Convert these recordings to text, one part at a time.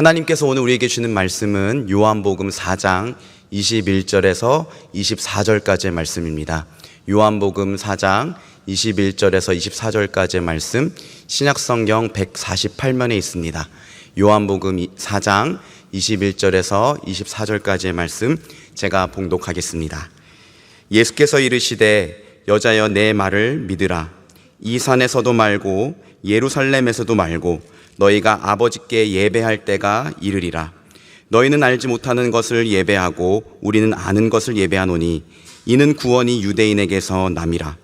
하나님께서 오늘 우리에게 주는 말씀은 요한복음 4장 21절에서 24절까지의 말씀입니다. 요한복음 4장 21절에서 24절까지의 말씀, 신약성경 148면에 있습니다. 요한복음 4장 21절에서 24절까지의 말씀 제가 봉독하겠습니다. 예수께서 이르시되 여자여 내 말을 믿으라. 이 산에서도 말고 예루살렘에서도 말고 너희가 아버지께 예배할 때가 이르리라. 너희는 알지 못하는 것을 예배하고 우리는 아는 것을 예배하노니 이는 구원이 유대인에게서 남이라.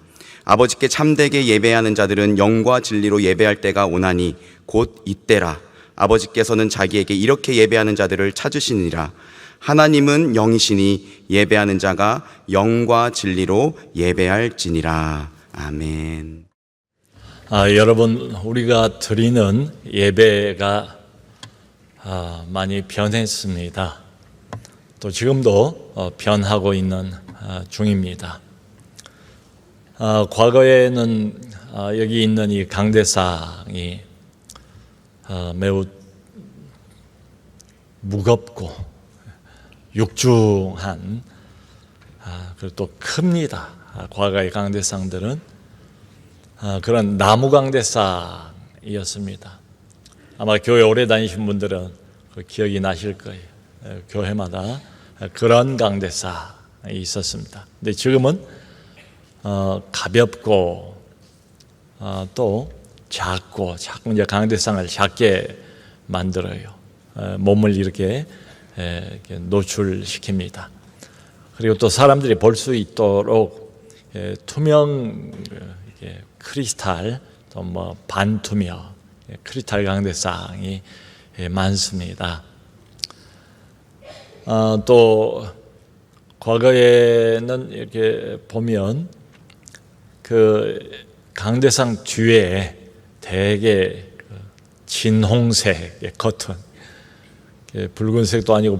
아버지께 참되게 예배하는 자들은 영과 진리로 예배할 때가 오나니 곧 이때라. 아버지께서는 자기에게 이렇게 예배하는 자들을 찾으시니라. 하나님은 영이시니 예배하는 자가 영과 진리로 예배할지니라. 아멘. 여러분, 우리가 드리는 예배가 많이 변했습니다. 또 지금도 변하고 있는 중입니다. 과거에는 여기 있는 이 강대상이 매우 무겁고 육중한 그리고 또 큽니다. 과거의 강대상들은 그런 나무 강대상이었습니다. 아마 교회 오래 다니신 분들은 그 기억이 나실 거예요. 교회마다 그런 강대상이 있었습니다. 근데 지금은 가볍고 또 작고 자꾸 이제 강대상을 작게 만들어요. 몸을 이렇게 노출시킵니다. 그리고 또 사람들이 볼 수 있도록 투명 크리스탈, 또 뭐 반투명 크리스탈 강대상이 많습니다. 또 과거에는 이렇게 보면 그 강대상 뒤에 대개 진홍색의 커튼, 붉은색도 아니고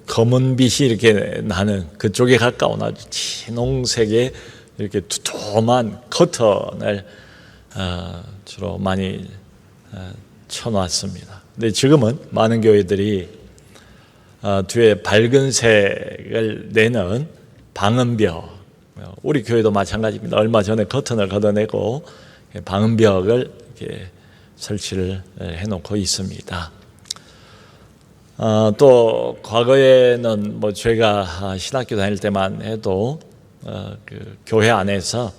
검은빛이 이렇게 나는 그쪽에 가까운 아주 진홍색의 이렇게 두툼한 커튼을 주로 많이 쳐놨습니다. 근데 지금은 많은 교회들이 뒤에 밝은 색을 내는 방음벽, 우리 교회도 마찬가지입니다. 얼마 전에 커튼을 걷어내고 방음벽을 이렇게 설치를 해놓고 있습니다. 또 과거에는 뭐 제가 신학교 다닐 때만 해도 그 교회 안에서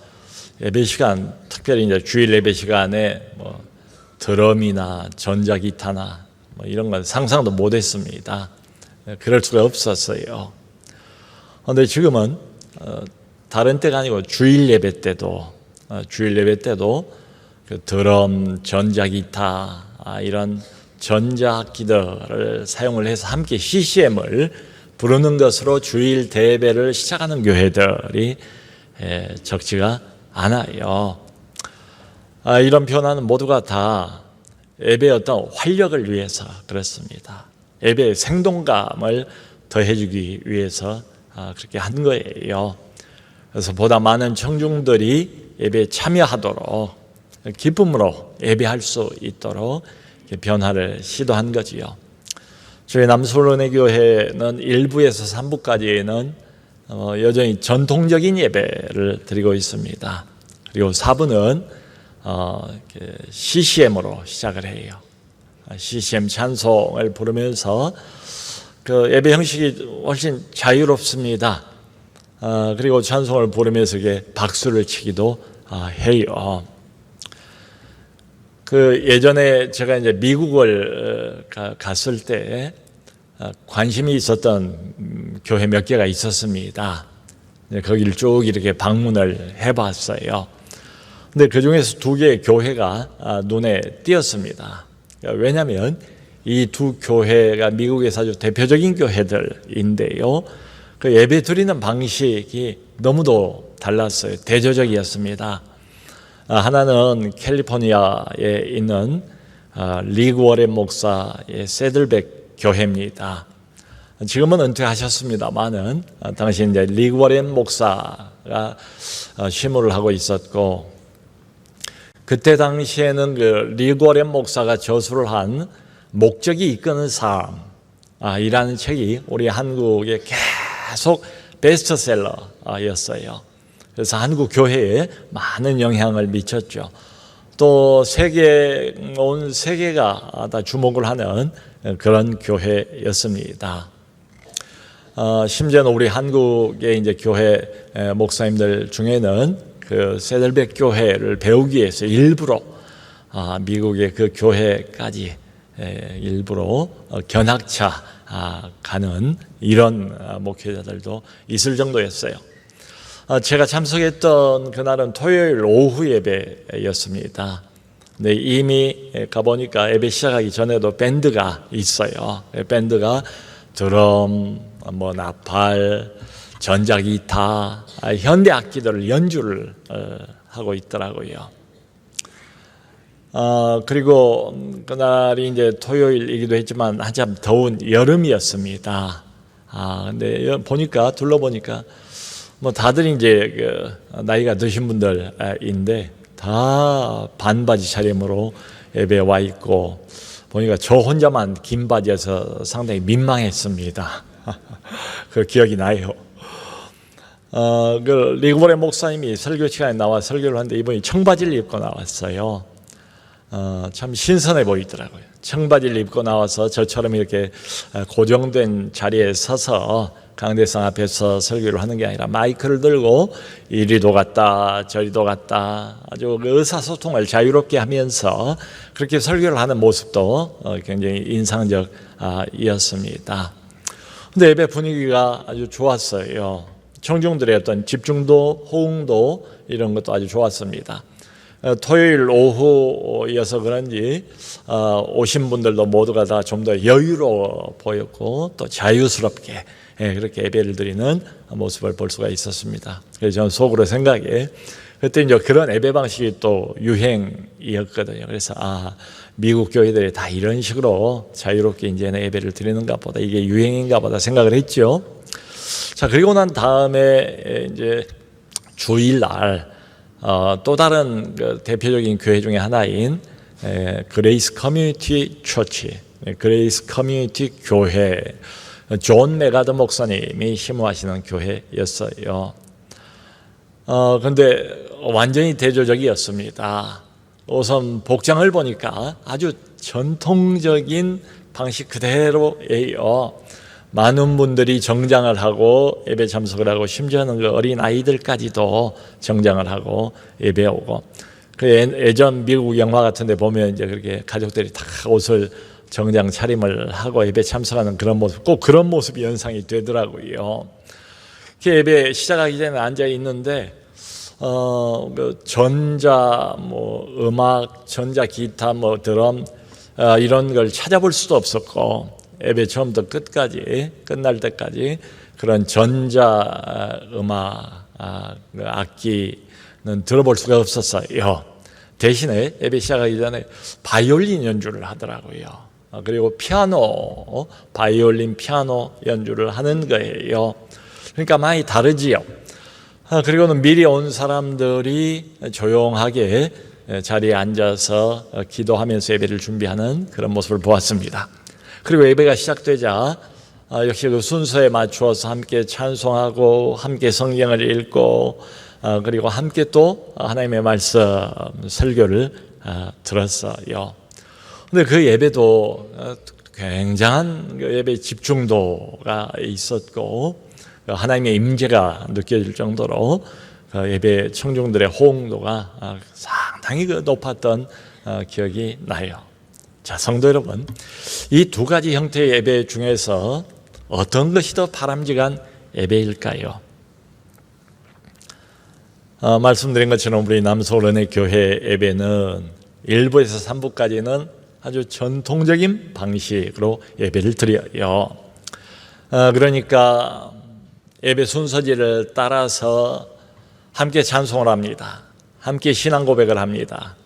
예배 시간, 특별히 이제 주일 예배 시간에 뭐 드럼이나 전자기타나 뭐 이런 건 상상도 못했습니다. 그럴 수가 없었어요. 그런데 지금은 다른 때가 아니고 주일 예배 때도 그 드럼, 전자기타 이런 전자악기들을 사용을 해서 함께 CCM을 부르는 것으로 주일 대배를 시작하는 교회들이 적지가 않아요. 이런 변화는 모두가 다 예배의 어떤 활력을 위해서 그렇습니다. 예배의 생동감을 더해주기 위해서 그렇게 한 거예요. 그래서 보다 많은 청중들이 예배에 참여하도록 기쁨으로 예배할 수 있도록 변화를 시도한 거지요. 저희 남서울은혜 교회는 1부에서 3부까지는 여전히 전통적인 예배를 드리고 있습니다. 그리고 4부는 CCM으로 시작을 해요. CCM 찬송을 부르면서 그 예배 형식이 훨씬 자유롭습니다. 그리고 찬송을 부르면서 박수를 치기도 해요. 그 예전에 제가 이제 미국을 갔을 때 관심이 있었던 교회 몇 개가 있었습니다. 거기를 쭉 이렇게 방문을 해봤어요. 근데 그 중에서 2개의 교회가 눈에 띄었습니다. 왜냐하면 이 2 교회가 미국에서 아주 대표적인 교회들인데요. 그 예배 드리는 방식이 너무도 달랐어요. 대조적이었습니다. 하나는 캘리포니아에 있는 리그 워렌 목사의 세들백 교회입니다. 지금은 은퇴하셨습니다만은 당시 이제 리그 워렌 목사가 시무를 하고 있었고, 그때 당시에는 그 리그 워렌 목사가 저수를 한 목적이 이끄는 삶 이라는 책이 우리 한국에 계속 베스트셀러였어요. 그래서 한국 교회에 많은 영향을 미쳤죠. 또 온 세계가 다 주목을 하는 그런 교회였습니다. 심지어는 우리 한국의 이제 교회 목사님들 중에는 그 세델백 교회를 배우기 위해서 일부러 미국의 그 교회까지 일부러 견학차 가는 이런 목회자들도 있을 정도였어요. 제가 참석했던 그날은 토요일 오후 예배였습니다. 근데 이미 가보니까 예배 시작하기 전에도 밴드가 있어요. 밴드가 드럼, 나팔, 전자기타, 현대 악기들을 연주를 하고 있더라고요. 그리고 그날이 이제 토요일이기도 했지만 한참 더운 여름이었습니다. 근데 보니까 둘러보니까 다들 이제 나이가 드신 분들인데 다 반바지 차림으로 예배에 와 있고 보니까 저 혼자만 긴 바지여서 상당히 민망했습니다. 그 기억이 나요. 그 리그볼의 목사님이 설교 시간에 나와 설교를 하는데 이분이 청바지를 입고 나왔어요. 참 신선해 보이더라고요. 청바지를 입고 나와서 저처럼 이렇게 고정된 자리에 서서 강대상 앞에서 설교를 하는 게 아니라 마이크를 들고 이리도 갔다 저리도 갔다 아주 의사소통을 자유롭게 하면서 그렇게 설교를 하는 모습도 굉장히 인상적이었습니다. 근데 예배 분위기가 아주 좋았어요. 청중들의 어떤 집중도, 호응도 이런 것도 아주 좋았습니다. 토요일 오후여서 그런지 오신 분들도 모두가 다 좀 더 여유로워 보였고 또 자유스럽게 그렇게 예배를 드리는 모습을 볼 수가 있었습니다. 그래서 저는 속으로 생각해 그때 이제 그런 예배 방식이 또 유행이었거든요. 그래서 미국 교회들이 다 이런 식으로 자유롭게 이제는 예배를 드리는가 보다 이게 유행인가 보다 생각을 했죠. 자, 그리고 난 다음에 이제 주일날 또 다른 대표적인 교회 중에 하나인 그레이스 커뮤니티 처치, 그레이스 커뮤니티 교회, 존 메가드 목사님이 심호하시는 교회였어요. 그런데 완전히 대조적이었습니다. 우선 복장을 보니까 아주 전통적인 방식 그대로예요. 많은 분들이 정장을 하고 예배 참석을 하고 심지어는 그 어린 아이들까지도 정장을 하고 예배 오고 그 예전 미국 영화 같은 데 보면 이제 그렇게 가족들이 다 옷을 정장 차림을 하고 예배 참석하는 그런 모습, 꼭 그런 모습이 연상이 되더라고요. 예배 시작하기 전에 앉아 있는데 그 전자 음악, 전자 기타 드럼 이런 걸 찾아볼 수도 없었고 예배 처음부터 끝까지 끝날 때까지 그런 전자 음악 악기는 들어볼 수가 없었어요. 대신에 예배 시작하기 전에 바이올린 연주를 하더라고요. 그리고 피아노, 바이올린 피아노 연주를 하는 거예요. 그러니까 많이 다르지요. 그리고는 미리 온 사람들이 조용하게 자리에 앉아서 기도하면서 예배를 준비하는 그런 모습을 보았습니다. 그리고 예배가 시작되자 역시 그 순서에 맞추어서 함께 찬송하고 함께 성경을 읽고 그리고 함께 또 하나님의 말씀 설교를 들었어요. 근데 그 예배도 굉장한 예배 집중도가 있었고 하나님의 임재가 느껴질 정도로 예배 청중들의 호응도가 상당히 높았던 기억이 나요. 자, 성도 여러분, 이 두 가지 형태의 예배 중에서 어떤 것이 더 바람직한 예배일까요? 말씀드린 것처럼 우리 남서울은혜 교회 예배는 1부에서 3부까지는 아주 전통적인 방식으로 예배를 드려요. 그러니까 예배 순서지를 따라서 함께 찬송을 합니다. 함께 신앙 고백을 합니다.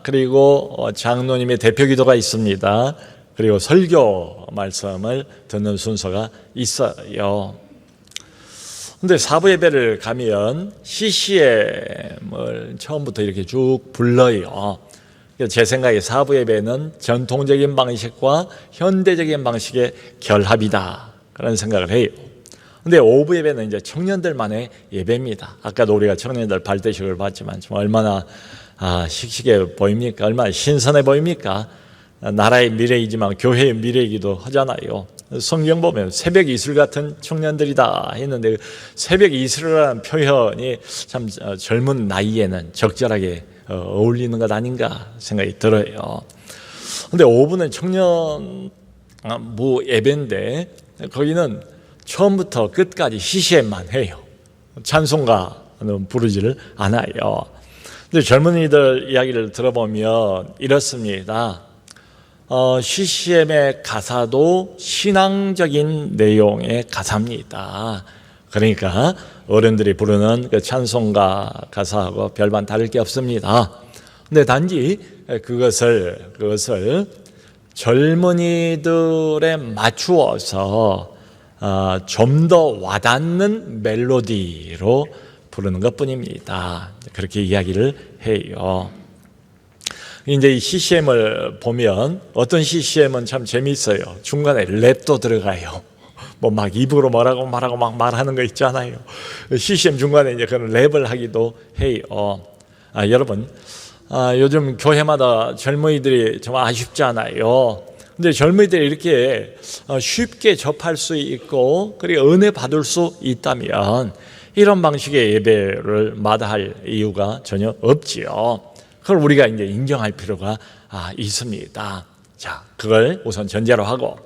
그리고 장로님의 대표 기도가 있습니다. 그리고 설교 말씀을 듣는 순서가 있어요. 근데 사부 예배를 가면 CCM을 처음부터 이렇게 쭉 불러요. 제 생각에 사부 예배는 전통적인 방식과 현대적인 방식의 결합이다 그런 생각을 해요. 근데 오후 예배는 이제 청년들만의 예배입니다. 아까도 우리가 청년들 발대식을 봤지만 좀 얼마나 씩씩해 보입니까? 얼마나 신선해 보입니까? 나라의 미래이지만 교회의 미래이기도 하잖아요. 성경 보면 새벽 이슬 같은 청년들이다 했는데 새벽 이슬이라는 표현이 참 젊은 나이에는 적절하게 어울리는 것 아닌가 생각이 들어요. 근데 오후는 청년 예배인데 거기는 처음부터 끝까지 CCM만 해요. 찬송가는 부르지를 않아요. 근데 젊은이들 이야기를 들어보면 이렇습니다. CCM의 가사도 신앙적인 내용의 가사입니다. 그러니까 어른들이 부르는 그 찬송가 가사하고 별반 다를 게 없습니다. 근데 단지 그것을 젊은이들에 맞추어서 좀 더 와닿는 멜로디로 부르는 것뿐입니다. 그렇게 이야기를 해요. 이제 이 CCM을 보면 어떤 CCM은 참 재미있어요. 중간에 랩도 들어가요. 뭐 막 입으로 뭐라고 막 말하는 거 있잖아요. CCM 중간에 이제 그런 랩을 하기도 해요. 여러분, 요즘 교회마다 젊은이들이 정말 아쉽지 않아요. 근데 젊은이들이 이렇게 쉽게 접할 수 있고 그리고 은혜 받을 수 있다면 이런 방식의 예배를 마다할 이유가 전혀 없지요. 그걸 우리가 이제 인정할 필요가 있습니다. 자, 그걸 우선 전제로 하고.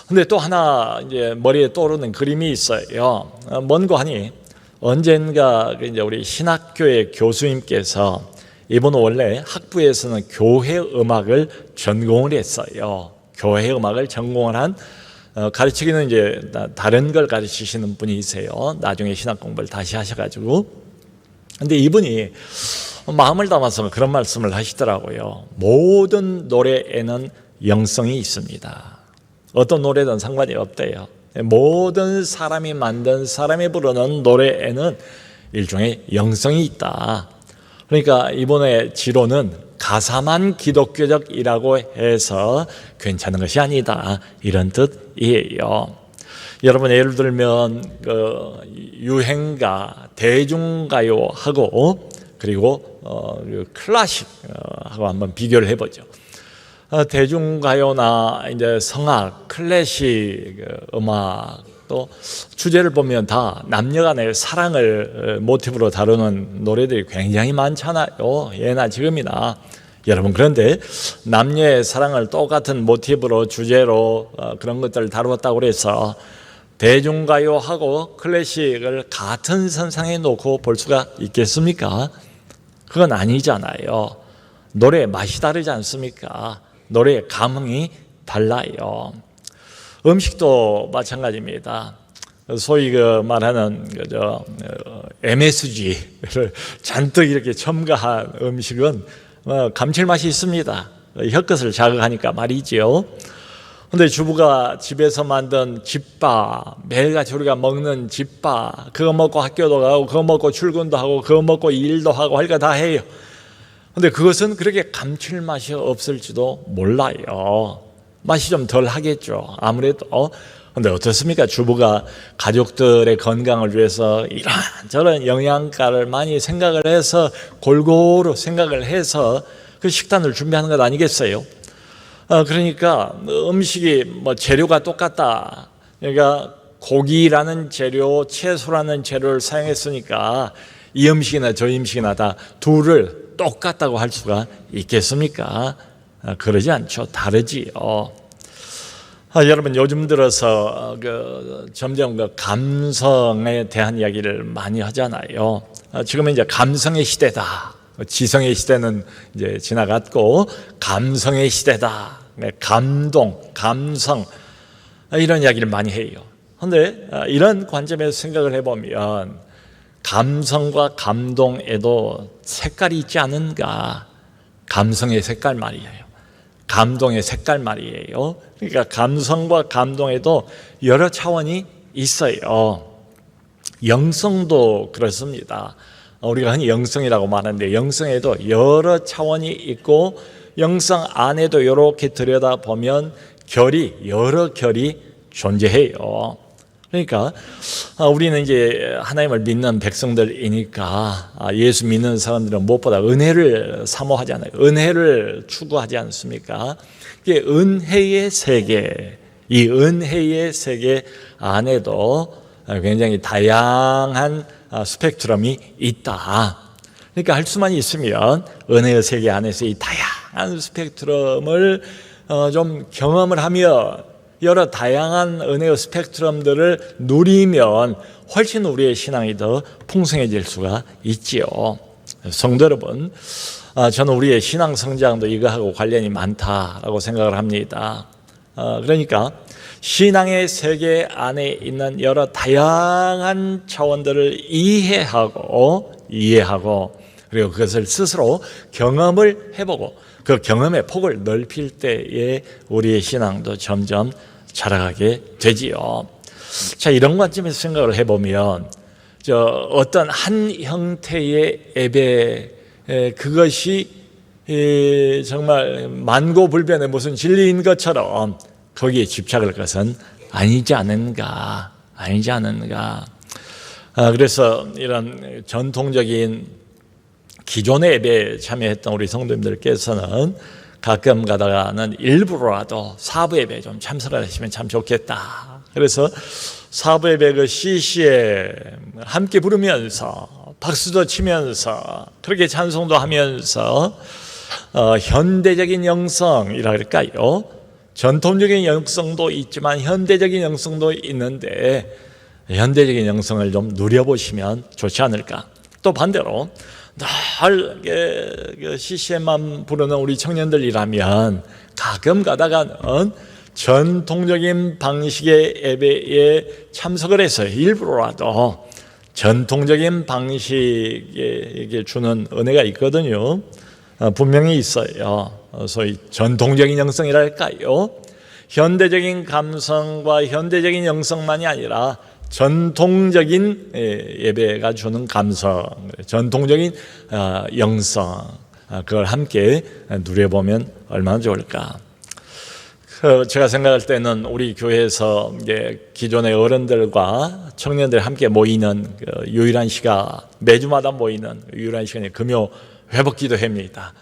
근데 또 하나 이제 머리에 떠오르는 그림이 있어요. 뭔고 하니 언젠가 이제 우리 신학교의 교수님께서 이분은 원래 학부에서는 교회 음악을 전공을 했어요. 교회 음악을 전공을 한 가르치기는 이제 다른 걸 가르치시는 분이세요. 나중에 신학 공부를 다시 하셔가지고. 근데 이분이 마음을 담아서 그런 말씀을 하시더라고요. 모든 노래에는 영성이 있습니다. 어떤 노래든 상관이 없대요. 모든 사람이 만든 사람이 부르는 노래에는 일종의 영성이 있다. 그러니까 이번에 지론은 가사만 기독교적이라고 해서 괜찮은 것이 아니다 이런 뜻이에요. 여러분 예를 들면 유행가, 대중가요하고 그리고 클래식하고 한번 비교를 해보죠. 대중가요나 이제 성악, 클래식 음악 또 주제를 보면 다 남녀간의 사랑을 모티브로 다루는 노래들이 굉장히 많잖아요. 예나 지금이나. 여러분 그런데 남녀의 사랑을 똑같은 모티브로 주제로 그런 것들을 다루었다고 해서 대중가요하고 클래식을 같은 선상에 놓고 볼 수가 있겠습니까? 그건 아니잖아요. 노래의 맛이 다르지 않습니까? 노래의 감흥이 달라요. 음식도 마찬가지입니다. 소위 말하는 MSG를 잔뜩 이렇게 첨가한 음식은 감칠맛이 있습니다. 혀끝을 자극하니까 말이지요. 근데 주부가 집에서 만든 집밥, 매일같이 우리가 먹는 집밥, 그거 먹고 학교도 가고, 그거 먹고 출근도 하고, 그거 먹고 일도 하고 할 거 다 해요. 근데 그것은 그렇게 감칠맛이 없을지도 몰라요. 맛이 좀 덜 하겠죠. 아무래도. 근데 어떻습니까? 주부가 가족들의 건강을 위해서 이런저런 영양가를 많이 생각을 해서 골고루 생각을 해서 그 식단을 준비하는 것 아니겠어요? 그러니까 음식이 재료가 똑같다. 그러니까 고기라는 재료, 채소라는 재료를 사용했으니까 이 음식이나 저 음식이나 다 둘을 똑같다고 할 수가 있겠습니까? 그러지 않죠. 다르지요. 여러분 요즘 들어서 점점 감성에 대한 이야기를 많이 하잖아요. 지금은 이제 감성의 시대다. 지성의 시대는 이제 지나갔고 감성의 시대다. 감동, 감성 이런 이야기를 많이 해요. 그런데 이런 관점에서 생각을 해보면 감성과 감동에도 색깔이 있지 않은가? 감성의 색깔 말이에요. 감동의 색깔 말이에요. 그러니까 감성과 감동에도 여러 차원이 있어요. 영성도 그렇습니다. 우리가 흔히 영성이라고 말하는데 영성에도 여러 차원이 있고 영성 안에도 이렇게 들여다보면 여러 결이 존재해요. 그러니까 우리는 이제 하나님을 믿는 백성들이니까 예수 믿는 사람들은 무엇보다 은혜를 사모하지 않아요. 은혜를 추구하지 않습니까? 이게 은혜의 세계, 이 은혜의 세계 안에도 굉장히 다양한 스펙트럼이 있다. 그러니까 할 수만 있으면 은혜의 세계 안에서 이 다양한 스펙트럼을 좀 경험을 하며 여러 다양한 은혜의 스펙트럼들을 누리면 훨씬 우리의 신앙이 더 풍성해질 수가 있지요. 성도 여러분, 저는 우리의 신앙 성장도 이거하고 관련이 많다라고 생각을 합니다. 그러니까 신앙의 세계 안에 있는 여러 다양한 차원들을 이해하고 그리고 그것을 스스로 경험을 해보고 그 경험의 폭을 넓힐 때에 우리의 신앙도 점점 자라가게 되지요. 자, 이런 관점에서 생각을 해보면 어떤 한 형태의 예배 그것이 정말 만고불변의 무슨 진리인 것처럼 거기에 집착할 것은 아니지 않은가. 그래서 이런 전통적인 기존의 예배에 참여했던 우리 성도님들께서는 가끔 가다가는 일부러라도 사부 예배에 좀 참석을 하시면 참 좋겠다. 그래서 사부 예배 그 CC에 함께 부르면서 박수도 치면서 그렇게 찬송도 하면서 현대적인 영성이라 할까요? 전통적인 영성도 있지만 현대적인 영성도 있는데 현대적인 영성을 좀 누려보시면 좋지 않을까. 또 반대로 늘 CCM만 부르는 우리 청년들이라면 가끔 가다가는 전통적인 방식의 예배에 참석을 해서 일부러라도 전통적인 방식에 주는 은혜가 있거든요. 분명히 있어요. 소위 전통적인 영성이랄까요? 현대적인 감성과 현대적인 영성만이 아니라 전통적인 예배가 주는 감성, 전통적인 영성, 그걸 함께 누려보면 얼마나 좋을까. 제가 생각할 때는 우리 교회에서 이제 기존의 어른들과 청년들이 함께 모이는 유일한 시간, 매주마다 모이는 유일한 시간이 금요 회복 기도회입니다.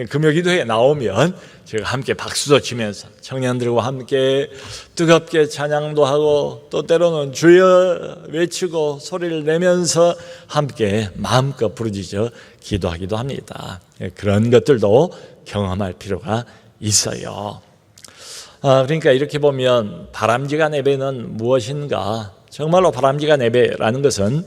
금요 기도회에 나오면 제가 함께 박수도 치면서 청년들과 함께 뜨겁게 찬양도 하고 또 때로는 주여 외치고 소리를 내면서 함께 마음껏 부르짖어 기도하기도 합니다. 그런 것들도 경험할 필요가 있어요. 그러니까 이렇게 보면 바람직한 예배는 무엇인가? 정말로 바람직한 예배라는 것은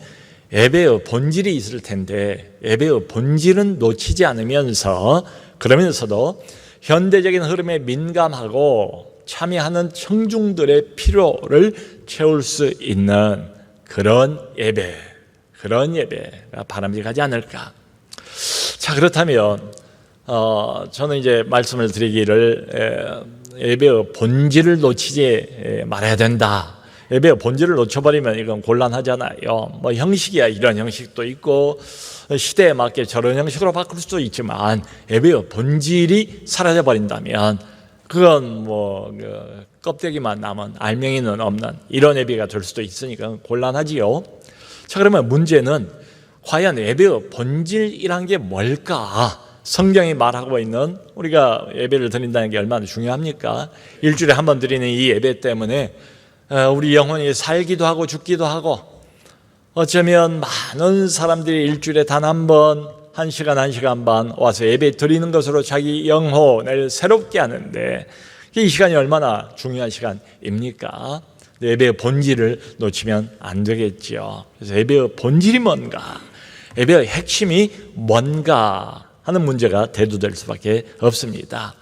예배의 본질이 있을 텐데 예배의 본질은 놓치지 않으면서 그러면서도 현대적인 흐름에 민감하고 참여하는 청중들의 필요를 채울 수 있는 그런 예배가 바람직하지 않을까. 자, 그렇다면 저는 이제 말씀을 드리기를 예배의 본질을 놓치지 말아야 된다. 예배의 본질을 놓쳐버리면 이건 곤란하잖아요. 뭐 형식이야 이런 형식도 있고 시대에 맞게 저런 형식으로 바꿀 수도 있지만 예배의 본질이 사라져버린다면 그건 뭐 껍데기만 남은 알맹이는 없는 이런 예배가 될 수도 있으니까 곤란하지요. 자, 그러면 문제는 과연 예배의 본질이란 게 뭘까? 성경이 말하고 있는 우리가 예배를 드린다는 게 얼마나 중요합니까? 일주일에 한 번 드리는 이 예배 때문에 우리 영혼이 살기도 하고 죽기도 하고 어쩌면 많은 사람들이 일주일에 단 한 번 1시간 반 와서 예배 드리는 것으로 자기 영혼을 새롭게 하는데 이 시간이 얼마나 중요한 시간입니까? 예배의 본질을 놓치면 안 되겠죠. 그래서 예배의 본질이 뭔가, 예배의 핵심이 뭔가 하는 문제가 대두될 수밖에 없습니다.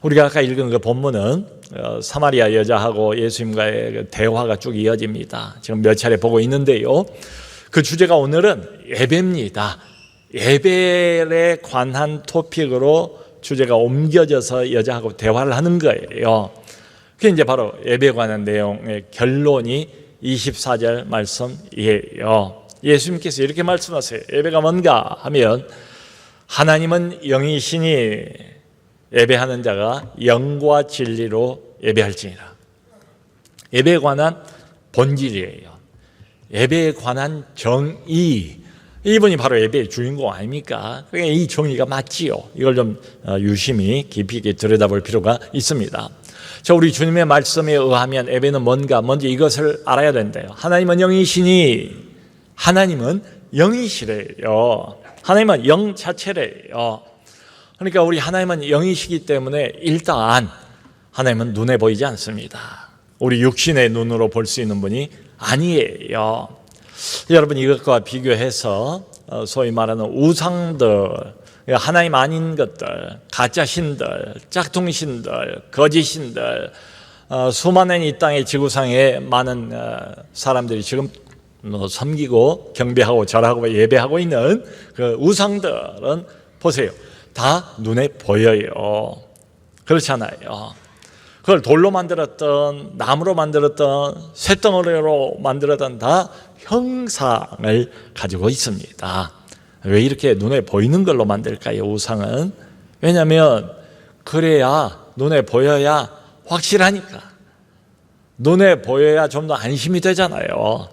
우리가 아까 읽은 그 본문은 사마리아 여자하고 예수님과의 그 대화가 쭉 이어집니다. 지금 몇 차례 보고 있는데요. 그 주제가 오늘은 예배입니다. 예배에 관한 토픽으로 주제가 옮겨져서 여자하고 대화를 하는 거예요. 그게 이제 바로 예배에 관한 내용의 결론이 24절 말씀이에요. 예수님께서 이렇게 말씀하세요. 예배가 뭔가 하면 하나님은 영이시니 예배하는 자가 영과 진리로 예배할지니라. 예배에 관한 본질이에요. 예배에 관한 정의, 이분이 바로 예배의 주인공 아닙니까? 그러니까 이 정의가 맞지요. 이걸 좀 유심히 깊이 있게 들여다볼 필요가 있습니다. 자, 우리 주님의 말씀에 의하면 예배는 뭔가, 먼저 이것을 알아야 된대요. 하나님은 영이시니, 하나님은 영이시래요. 하나님은 영 자체래요. 그러니까 우리 하나님은 영이시기 때문에 일단 하나님은 눈에 보이지 않습니다. 우리 육신의 눈으로 볼 수 있는 분이 아니에요. 여러분, 이것과 비교해서 소위 말하는 우상들, 하나님 아닌 것들, 가짜신들, 짝퉁신들, 거짓신들, 수많은 이 땅의 지구상에 많은 사람들이 지금 섬기고 경배하고 절하고 예배하고 있는 그 우상들은 보세요. 다 눈에 보여요. 그렇잖아요. 그걸 돌로 만들었던, 나무로 만들었던, 쇳덩어리로 만들었던 다 형상을 가지고 있습니다. 왜 이렇게 눈에 보이는 걸로 만들까요, 우상은? 왜냐하면 그래야, 눈에 보여야 확실하니까. 눈에 보여야 좀 더 안심이 되잖아요.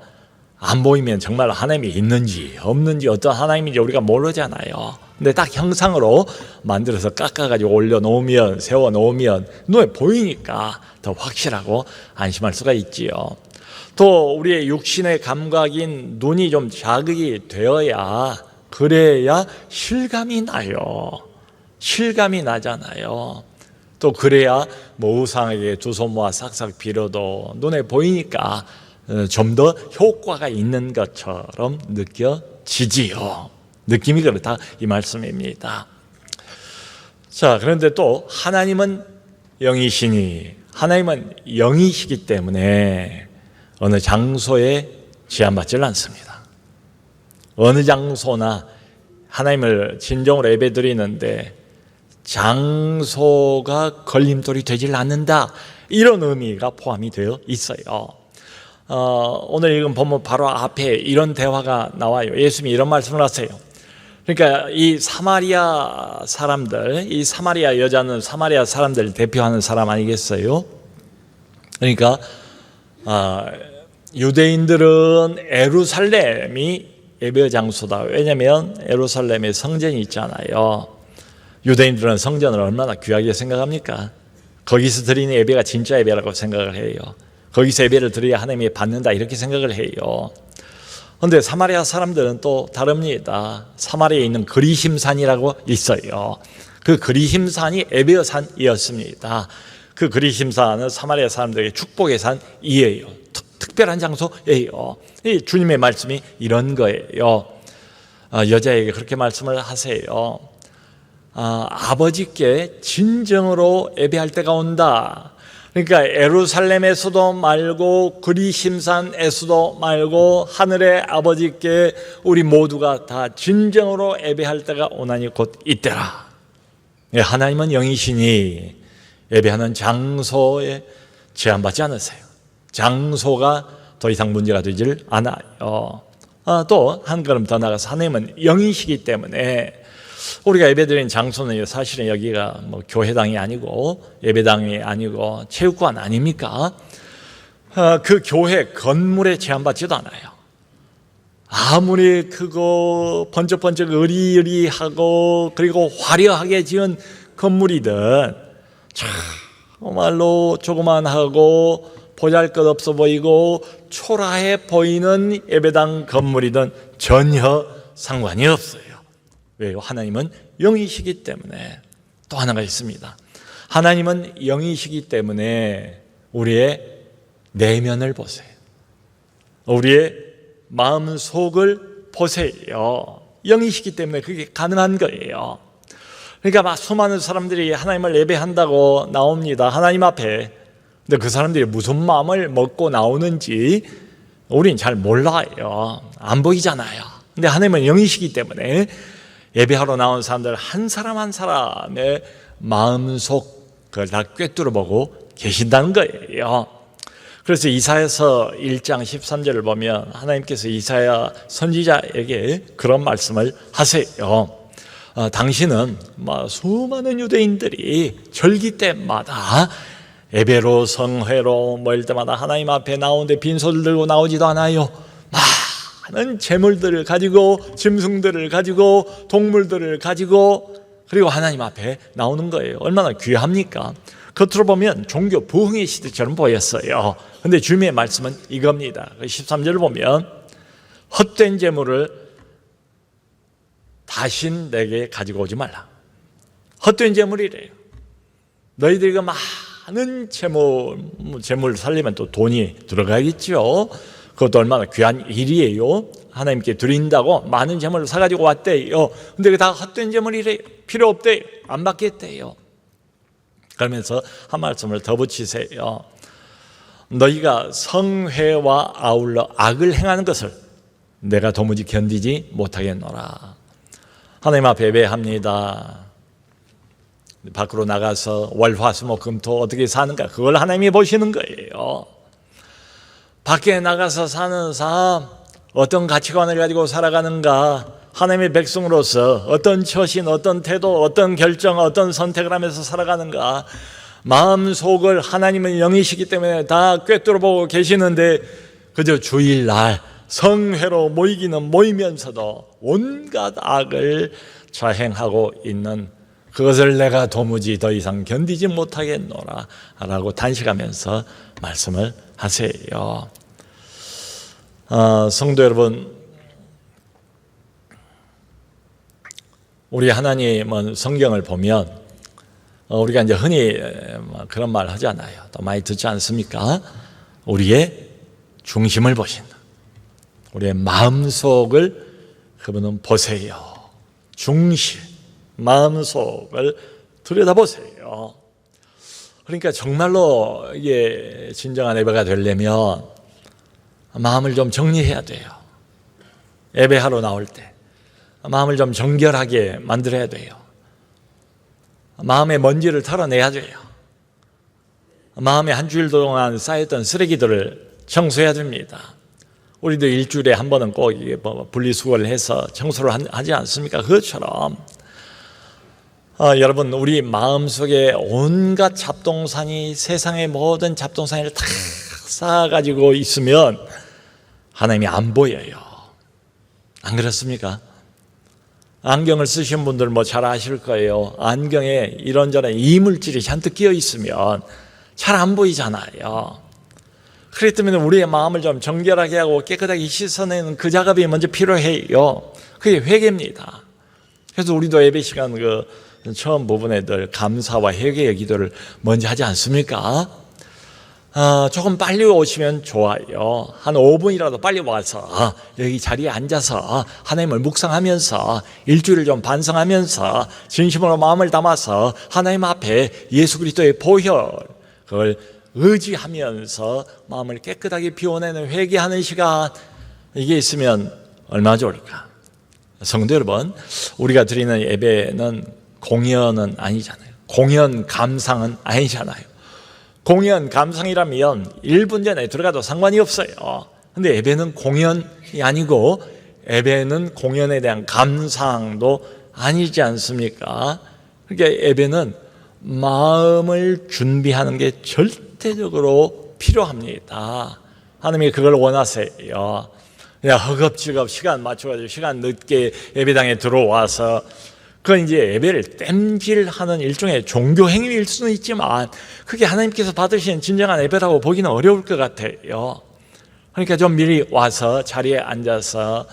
안 보이면 정말 하나님이 있는지 없는지 어떤 하나님인지 우리가 모르잖아요. 근데 딱 형상으로 만들어서 깎아가지고 올려놓으면, 세워놓으면 눈에 보이니까 더 확실하고 안심할 수가 있지요. 또 우리의 육신의 감각인 눈이 좀 자극이 되어야, 그래야 실감이 나요. 실감이 나잖아요. 또 그래야 뭐 우상에게 두 손 모아 싹싹 빌어도 눈에 보이니까 좀 더 효과가 있는 것처럼 느껴지지요. 느낌이 그렇다, 이 말씀입니다. 자, 그런데 또 하나님은 영이시니, 하나님은 영이시기 때문에 어느 장소에 제한받지를 않습니다. 어느 장소나 하나님을 진정으로 예배드리는데 장소가 걸림돌이 되질 않는다, 이런 의미가 포함이 되어 있어요. 오늘 읽은 본문 바로 앞에 이런 대화가 나와요. 예수님이 이런 말씀을 하세요. 그러니까 이 사마리아 사람들, 이 사마리아 여자는 사마리아 사람들을 대표하는 사람 아니겠어요? 그러니까 유대인들은 예루살렘이 예배 장소다. 왜냐하면 예루살렘에 성전이 있잖아요. 유대인들은 성전을 얼마나 귀하게 생각합니까? 거기서 드리는 예배가 진짜 예배라고 생각을 해요. 거기서 예배를 드려야 하나님이 받는다, 이렇게 생각을 해요. 그런데 사마리아 사람들은 또 다릅니다. 사마리아에 있는 그리심산이라고 있어요. 그 그리심산이 예배의 산이었습니다. 그 그리심산은 사마리아 사람들에게 축복의 산이에요. 특별한 장소예요. 이 주님의 말씀이 이런 거예요. 여자에게 그렇게 말씀을 하세요. 아버지께 진정으로 예배할 때가 온다. 그러니까 예루살렘에서도 말고 그리심산에서도 말고 하늘의 아버지께 우리 모두가 다 진정으로 예배할 때가 오나니 곧 이때라. 하나님은 영이시니 예배하는 장소에 제한받지 않으세요. 장소가 더 이상 문제가 되질 않아요. 또 한 걸음 더 나가서 하나님은 영이시기 때문에 우리가 예배드리는 장소는 사실은 여기가 뭐 교회당이 아니고 예배당이 아니고 체육관 아닙니까? 그 교회 건물에 제한받지도 않아요. 아무리 크고 번쩍번쩍 의리의리하고 그리고 화려하게 지은 건물이든 정말로 조그만하고 보잘것없어 보이고 초라해 보이는 예배당 건물이든 전혀 상관이 없어요. 왜요? 하나님은 영이시기 때문에. 또 하나가 있습니다. 하나님은 영이시기 때문에 우리의 내면을 보세요. 우리의 마음 속을 보세요. 영이시기 때문에 그게 가능한 거예요. 그러니까 막 수많은 사람들이 하나님을 예배한다고 나옵니다. 하나님 앞에. 근데 그 사람들이 무슨 마음을 먹고 나오는지 우린 잘 몰라요. 안 보이잖아요. 근데 하나님은 영이시기 때문에 예배하러 나온 사람들 한 사람 한 사람의 마음속 그걸 다 꿰뚫어 보고 계신다는 거예요. 그래서 이사야서 1장 13절을 보면 하나님께서 이사야 선지자에게 그런 말씀을 하세요. 당신은 수많은 유대인들이 절기 때마다 예배로 성회로 모일 때마다 하나님 앞에 나오는데 빈소를 들고 나오지도 않아요. 많은 재물들을 가지고 짐승들을 가지고 동물들을 가지고 그리고 하나님 앞에 나오는 거예요. 얼마나 귀합니까? 겉으로 보면 종교 부흥의 시대처럼 보였어요. 그런데 주님의 말씀은 이겁니다. 13절을 보면 헛된 재물을 다신 내게 가지고 오지 말라. 헛된 재물이래요. 너희들이 그 많은 재물 살려면 또 돈이 들어가겠죠. 그것도 얼마나 귀한 일이에요. 하나님께 드린다고 많은 재물을 사가지고 왔대요. 근데 다 헛된 재물이래요. 필요 없대요. 안 받겠대요. 그러면서 한 말씀을 더 붙이세요. 너희가 성회와 아울러 악을 행하는 것을 내가 도무지 견디지 못하겠노라. 하나님 앞에 예배합니다. 밖으로 나가서 월화수목금토 어떻게 사는가 그걸 하나님이 보시는 거예요. 밖에 나가서 사는 삶 어떤 가치관을 가지고 살아가는가, 하나님의 백성으로서 어떤 처신, 어떤 태도, 어떤 결정, 어떤 선택을 하면서 살아가는가, 마음속을 하나님은 영이시기 때문에 다 꿰뚫어보고 계시는데 그저 주일날 성회로 모이기는 모이면서도 온갖 악을 자행하고 있는 그것을 내가 도무지 더 이상 견디지 못하겠노라 라고 단식하면서 말씀을 하세요. 성도 여러분, 우리 하나님은 성경을 보면 우리가 이제 흔히 그런 말 하잖아요. 또 많이 듣지 않습니까? 우리의 중심을 보신다. 우리의 마음속을 그분은 보세요. 중심, 마음속을 들여다보세요. 그러니까 정말로 이게 진정한 예배가 되려면 마음을 좀 정리해야 돼요. 예배하러 나올 때 마음을 좀 정결하게 만들어야 돼요. 마음의 먼지를 털어내야 돼요. 마음에 한 주일 동안 쌓였던 쓰레기들을 청소해야 됩니다. 우리도 일주일에 한 번은 꼭 분리수거를 해서 청소를 하지 않습니까? 그것처럼 여러분, 우리 마음속에 온갖 잡동사니, 세상의 모든 잡동사니를 다 쌓아가지고 있으면 하나님이 안 보여요. 안 그렇습니까? 안경을 쓰신 분들 잘 아실 거예요. 안경에 이런저런 이물질이 잔뜩 끼어 있으면 잘 안 보이잖아요. 그렇기 때문에 우리의 마음을 좀 정결하게 하고 깨끗하게 씻어내는 그 작업이 먼저 필요해요. 그게 회개입니다. 그래서 우리도 예배 시간 처음 부분에 늘 감사와 회개의 기도를 먼저 하지 않습니까? 조금 빨리 오시면 좋아요. 한 5분이라도 빨리 와서 여기 자리에 앉아서 하나님을 묵상하면서 일주일을 좀 반성하면서 진심으로 마음을 담아서 하나님 앞에 예수 그리스도의 보혈 그걸 의지하면서 마음을 깨끗하게 비워내는 회개하는 시간, 이게 있으면 얼마나 좋을까. 성도 여러분, 우리가 드리는 예배는 공연은 아니잖아요. 공연 감상은 아니잖아요. 공연 감상이라면 1분 전에 들어가도 상관이 없어요. 근데 예배는 공연이 아니고 예배는 공연에 대한 감상도 아니지 않습니까? 그러니까 예배는 마음을 준비하는 게 절대적으로 필요합니다. 하나님이 그걸 원하세요. 그냥 허겁지겁 시간 맞춰가지고 시간 늦게 예배당에 들어와서 그건 이제 예배를 땜질하는 일종의 종교 행위일 수는 있지만 그게 하나님께서 받으신 진정한 예배라고 보기는 어려울 것 같아요. 그러니까 좀 미리 와서 자리에 앉아서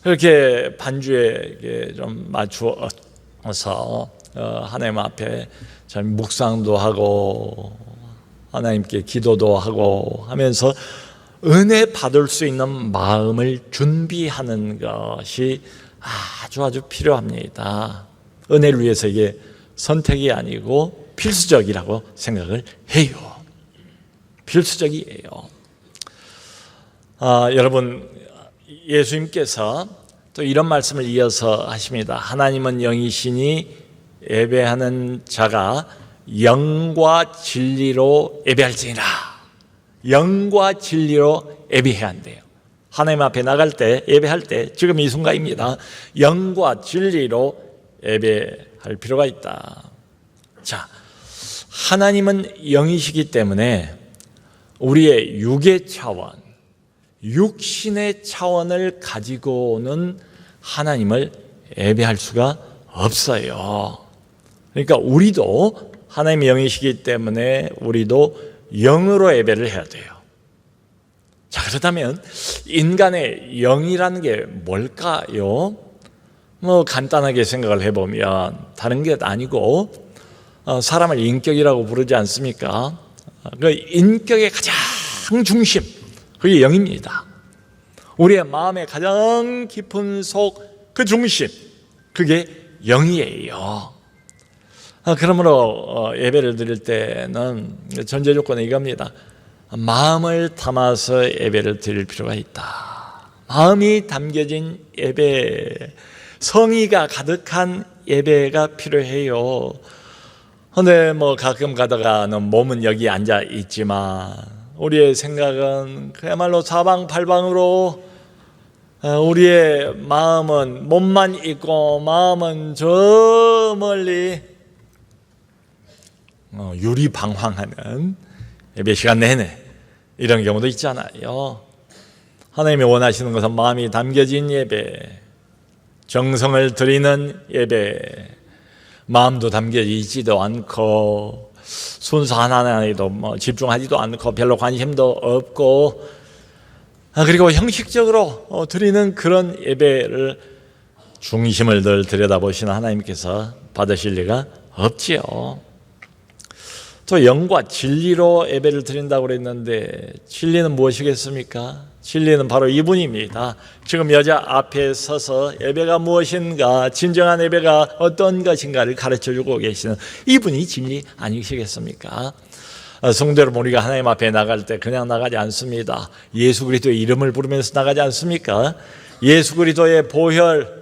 이렇게 반주에 좀 맞추어서 하나님 앞에 참 묵상도 하고 하나님께 기도도 하고 하면서 은혜 받을 수 있는 마음을 준비하는 것이 아주 필요합니다. 은혜를 위해서 이게 선택이 아니고 필수적이라고 생각을 해요. 필수적이에요. 여러분, 예수님께서 또 이런 말씀을 이어서 하십니다. 하나님은 영이시니 예배하는 자가 영과 진리로 예배할지니라. 영과 진리로 예배해야 한대요. 하나님 앞에 나갈 때, 예배할 때 지금 이 순간입니다. 영과 진리로 예배할 필요가 있다. 자, 하나님은 영이시기 때문에 우리의 육의 차원, 육신의 차원을 가지고는 하나님을 예배할 수가 없어요. 그러니까 우리도 하나님의 영이시기 때문에 우리도 영으로 예배를 해야 돼요. 자, 그렇다면 인간의 영이라는 게 뭘까요? 간단하게 생각을 해보면 다른 게 아니고 사람을 인격이라고 부르지 않습니까? 그 인격의 가장 중심, 그게 영입니다. 우리의 마음의 가장 깊은 속 그 중심, 그게 영이에요. 그러므로 예배를 드릴 때는 전제 조건은 이겁니다. 마음을 담아서 예배를 드릴 필요가 있다. 마음이 담겨진 예배, 성의가 가득한 예배가 필요해요. 근데 가끔 가다가는 몸은 여기 앉아 있지만 우리의 생각은 그야말로 사방팔방으로 우리의 마음은 몸만 있고 마음은 저 멀리 유리방황하는 예배 시간 내내 이런 경우도 있잖아요. 하나님이 원하시는 것은 마음이 담겨진 예배, 정성을 드리는 예배, 마음도 담겨지지도 않고 순서 하나하나에도 집중하지도 않고 별로 관심도 없고 그리고 형식적으로 드리는 그런 예배를 중심을 늘 들여다보시는 하나님께서 받으실 리가 없지요. 또 영과 진리로 예배를 드린다고 그랬는데 진리는 무엇이겠습니까? 진리는 바로 이분입니다. 지금 여자 앞에 서서 예배가 무엇인가, 진정한 예배가 어떤 것인가를 가르쳐주고 계시는 이분이 진리 아니시겠습니까? 성도 여러분, 우리가 하나님 앞에 나갈 때 그냥 나가지 않습니다. 예수 그리스도의 이름을 부르면서 나가지 않습니까? 예수 그리스도의 보혈,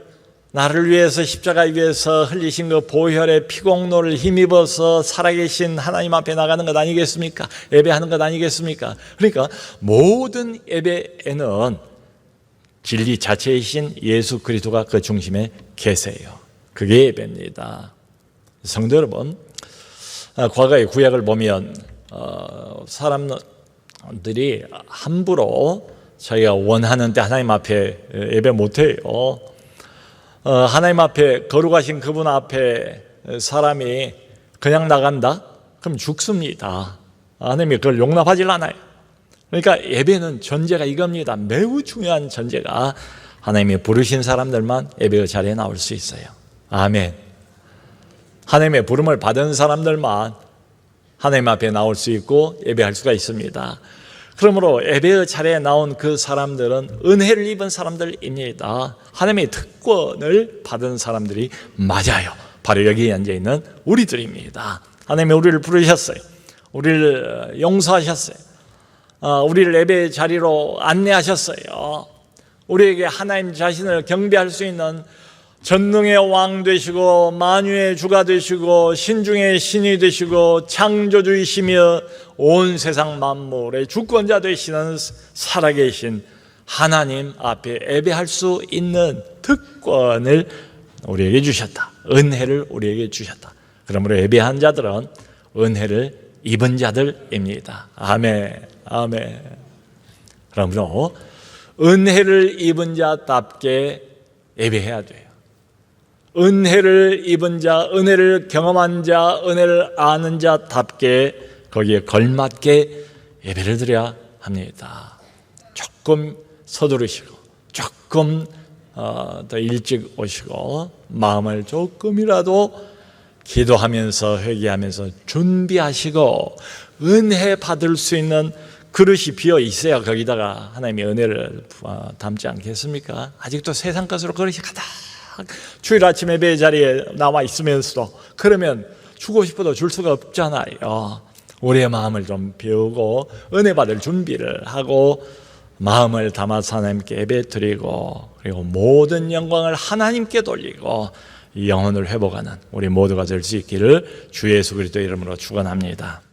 나를 위해서 십자가 위에서 흘리신 그 보혈의 피공로를 힘입어서 살아계신 하나님 앞에 나가는 것 아니겠습니까? 예배하는 것 아니겠습니까? 그러니까 모든 예배에는 진리 자체이신 예수 그리스도가 그 중심에 계세요. 그게 예배입니다. 성도 여러분, 과거의 구약을 보면 사람들이 함부로 자기가 원하는 때 하나님 앞에 예배 못해요. 하나님 앞에 거룩하신 그분 앞에 사람이 그냥 나간다? 그럼 죽습니다. 하나님이 그걸 용납하지 않아요. 그러니까 예배는 전제가 이겁니다. 매우 중요한 전제가 하나님이 부르신 사람들만 예배의 자리에 나올 수 있어요. 아멘. 하나님의 부름을 받은 사람들만 하나님 앞에 나올 수 있고 예배할 수가 있습니다. 그러므로 예배의 자리에 나온 그 사람들은 은혜를 입은 사람들입니다. 하나님의 특권을 받은 사람들이 맞아요. 바로 여기에 앉아있는 우리들입니다. 하나님이 우리를 부르셨어요. 우리를 용서하셨어요. 우리를 예배의 자리로 안내하셨어요. 우리에게 하나님 자신을 경배할 수 있는 전능의 왕 되시고 만유의 주가 되시고 신중의 신이 되시고 창조주이시며 온 세상 만물의 주권자 되시는 살아계신 하나님 앞에 예배할 수 있는 특권을 우리에게 주셨다. 은혜를 우리에게 주셨다. 그러므로 예배한 자들은 은혜를 입은 자들입니다. 아멘. 아멘. 그러므로 은혜를 입은 자답게 예배해야 돼요. 은혜를 입은 자, 은혜를 경험한 자, 은혜를 아는 자답게 거기에 걸맞게 예배를 드려야 합니다. 조금 서두르시고 조금 더 일찍 오시고 마음을 조금이라도 기도하면서 회개하면서 준비하시고 은혜 받을 수 있는 그릇이 비어 있어야 거기다가 하나님의 은혜를 담지 않겠습니까? 아직도 세상 것으로 그릇이 가득 주일 아침 예배 자리에 나와 있으면서도 그러면 주고 싶어도 줄 수가 없잖아요. 우리의 마음을 좀 비우고 은혜 받을 준비를 하고 마음을 담아서 하나님께 예배 드리고 그리고 모든 영광을 하나님께 돌리고 영혼을 회복하는 우리 모두가 될 수 있기를 주 예수 그리스도의 이름으로 축원합니다.